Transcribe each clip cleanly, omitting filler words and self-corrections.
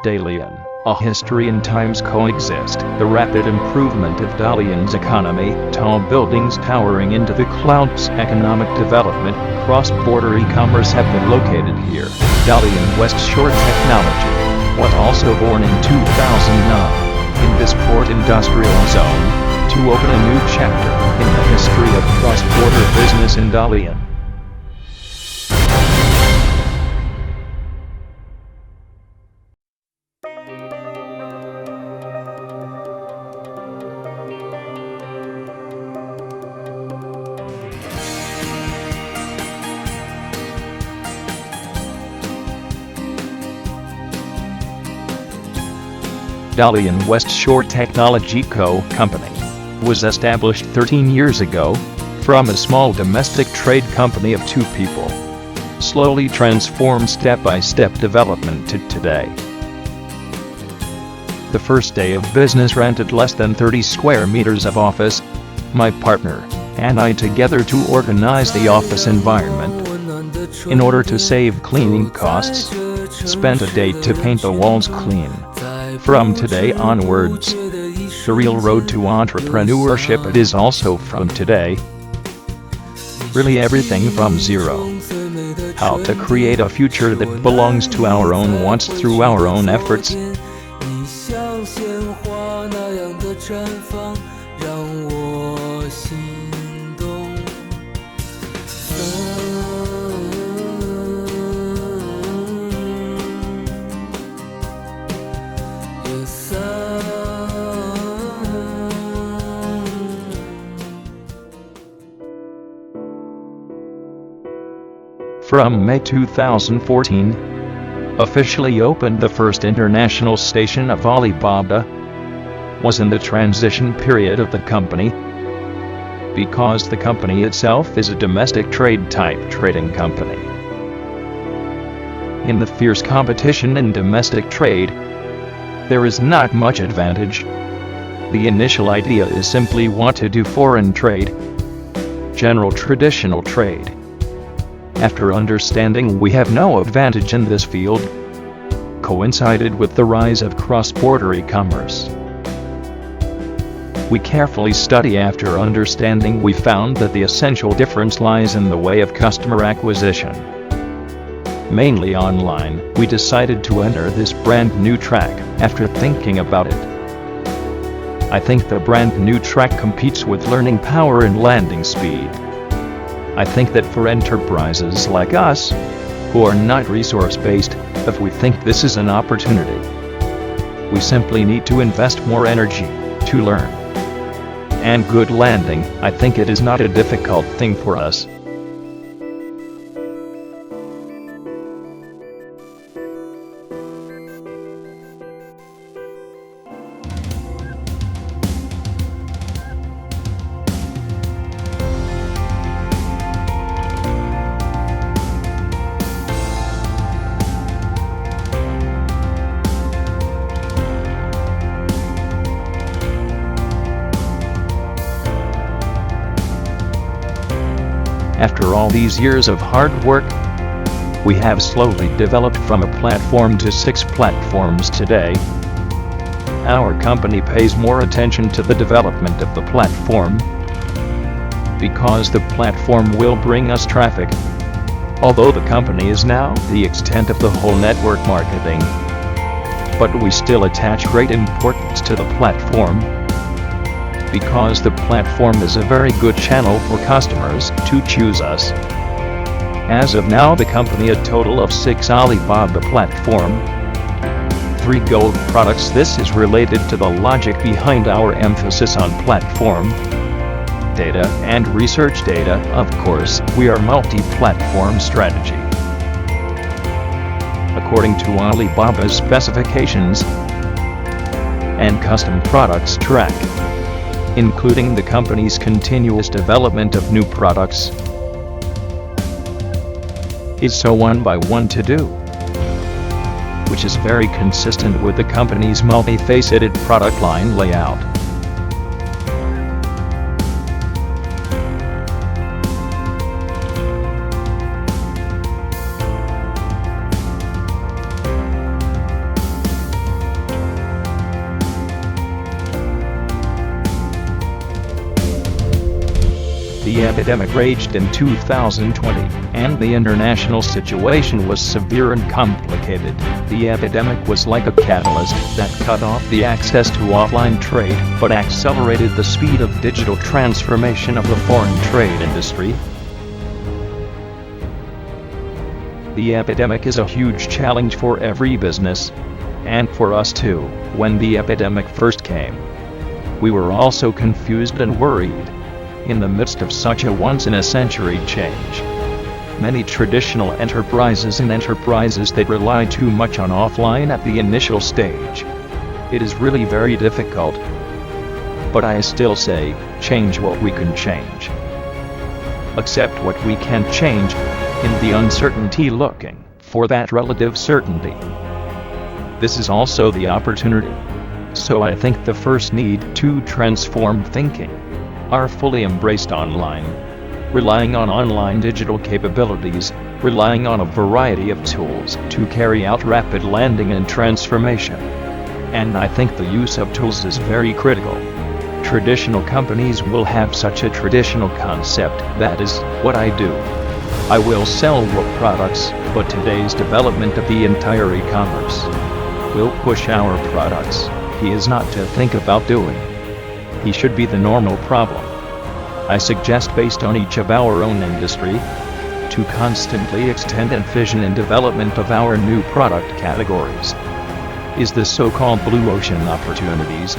Dalian, a history and times coexist. The rapid improvement of Dalian's economy, tall buildings towering into the clouds, economic development, cross-border e-commerce have been located here. Dalian West Shore Technology was also born in 2009 in this port industrial zone to open a new chapter in the history of cross-border business in Dalian. Dalian West Shore Technology Co. was established 13 years ago from a small domestic trade company of 2 people, slowly transformed step-by-step development to today. The first day of business rented less than 30 square meters of office. My partner and I together to organize the office environment. In order to save cleaning costs, spent a day to paint the walls clean. From today onwards, the real road to entrepreneurship it is also from today. Really everything from zero. How to create a future that belongs to our own wants through our own efforts. From May 2014, officially opened the first international station of Alibaba, was in the transition period of the company, because the company itself is a domestic trade type trading company. In the fierce competition in domestic trade, there is not much advantage. The initial idea is simply want to do foreign trade, general traditional trade. After understanding we have no advantage in this field, coincided with the rise of cross-border e-commerce. We carefully study. After understanding we found that the essential difference lies in the way of customer acquisition. Mainly online, we decided to enter this brand new track after thinking about it. I think the brand new track competes with learning power and landing speed. I think that for enterprises like us, who are not resource-based, if we think this is an opportunity, we simply need to invest more energy to learn. And good landing, I think it is not a difficult thing for us. After all these years of hard work, we have slowly developed from a platform to 6 platforms today. Our company pays more attention to the development of the platform, because the platform will bring us traffic. Although the company is now the extent of the whole network marketing, but we still attach great importance to the platform, because the platform is a very good channel for customers to choose us. As of now the company a total of 6 Alibaba platform, 3 gold products. This is related to the logic behind our emphasis on platform, data and research data. Of course, we are multi-platform strategy. According to Alibaba's specifications and custom products track, including the company's continuous development of new products, is so one by one to do, which is very consistent with the company's multifaceted product line layout. The epidemic raged in 2020, and the international situation was severe and complicated. The epidemic was like a catalyst that cut off the access to offline trade, but accelerated the speed of digital transformation of the foreign trade industry. The epidemic is a huge challenge for every business, and for us too. When the epidemic first came, we were also confused and worried. In the midst of such a once-in-a-century change, many traditional enterprises that rely too much on offline at the initial stage, it is really very difficult. But I still say, change what we can change. Accept what we can change, in the uncertainty looking for that relative certainty. This is also the opportunity. So I think the first need to transform thinking are fully embraced online, relying on online digital capabilities, relying on a variety of tools to carry out rapid landing and transformation. And I think the use of tools is very critical. Traditional companies will have such a traditional concept, that is, what I do. I will sell what products, but today's development of the entire e-commerce will push our products. He is not to think about doing. He should be the normal problem. I suggest, based on each of our own industry, to constantly extend and vision and development of our new product categories. Is the so-called blue ocean opportunities.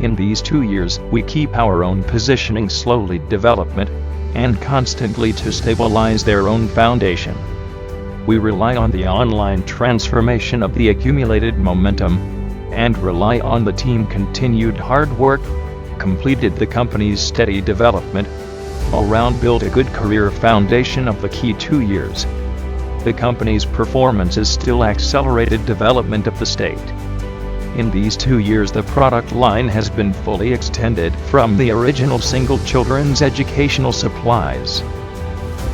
In these 2 years, we keep our own positioning slowly development, and constantly to stabilize their own foundation. We rely on the online transformation of the accumulated momentum, and rely on the team continued hard work, completed the company's steady development, all round build a good career foundation of the key 2 years. The company's performance is still accelerated development of the state. In these 2 years the product line has been fully extended from the original single children's educational supplies,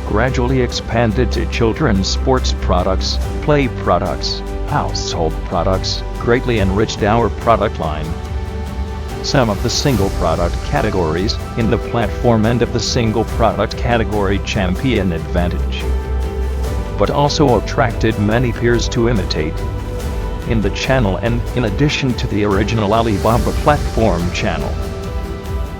gradually expanded to children's sports products, play products, household products, greatly enriched our product line. Some of the single product categories in the platform end of the single product category champion advantage, but also attracted many peers to imitate in the channel, and in addition to the original Alibaba platform channel,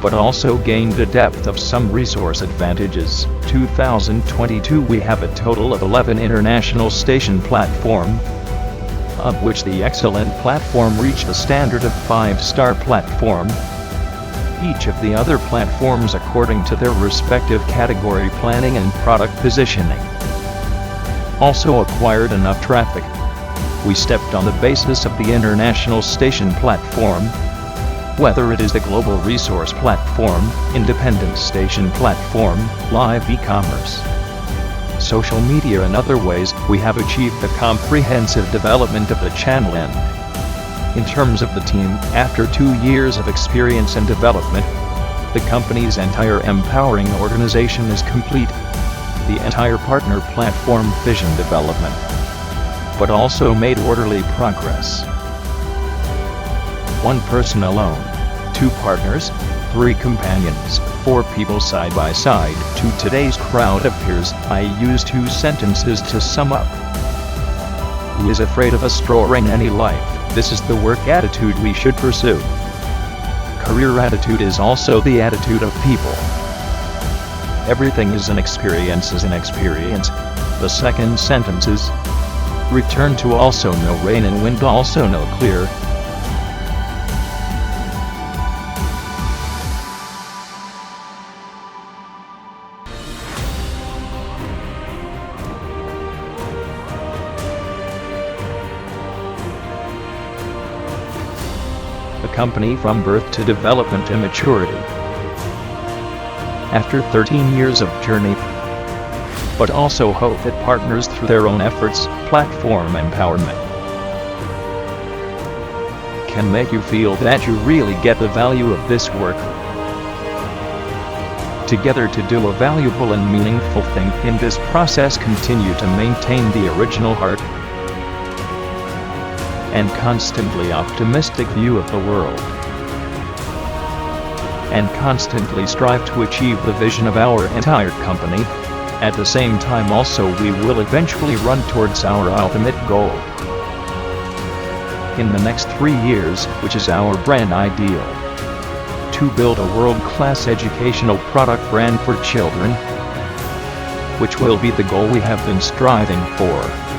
but also gained a depth of some resource advantages. 2022 we have a total of 11 international station platform, of which the excellent platform reached a standard of 5-star platform. Each of the other platforms according to their respective category planning and product positioning also acquired enough traffic. We stepped on the basis of the international station platform, whether it is the global resource platform, independent station platform, live e-commerce, social media and other ways. We have achieved the comprehensive development of the channel end. In terms of the team, after 2 years of experience and development, the company's entire empowering organization is complete. The entire partner platform vision development, but also made orderly progress. 1 person alone, 2 partners, 3 companions, 4 people side by side. To today's crowd of peers, I use 2 sentences to sum up. Who is afraid of a straw in any life? This is the work attitude we should pursue. Career attitude is also the attitude of people. Everything is an experience. The second sentence is, return to also no rain and wind also no clear. A company from birth to development to maturity. After 13 years of journey, but also hope that partners through their own efforts, platform empowerment, can make you feel that you really get the value of this work. Together to do a valuable and meaningful thing in this process, continue to maintain the original heart and constantly optimistic view of the world, and constantly strive to achieve the vision of our entire company. At the same time also we will eventually run towards our ultimate goal in the next 3 years, which is our brand ideal: to build a world-class educational product brand for children, which will be the goal we have been striving for.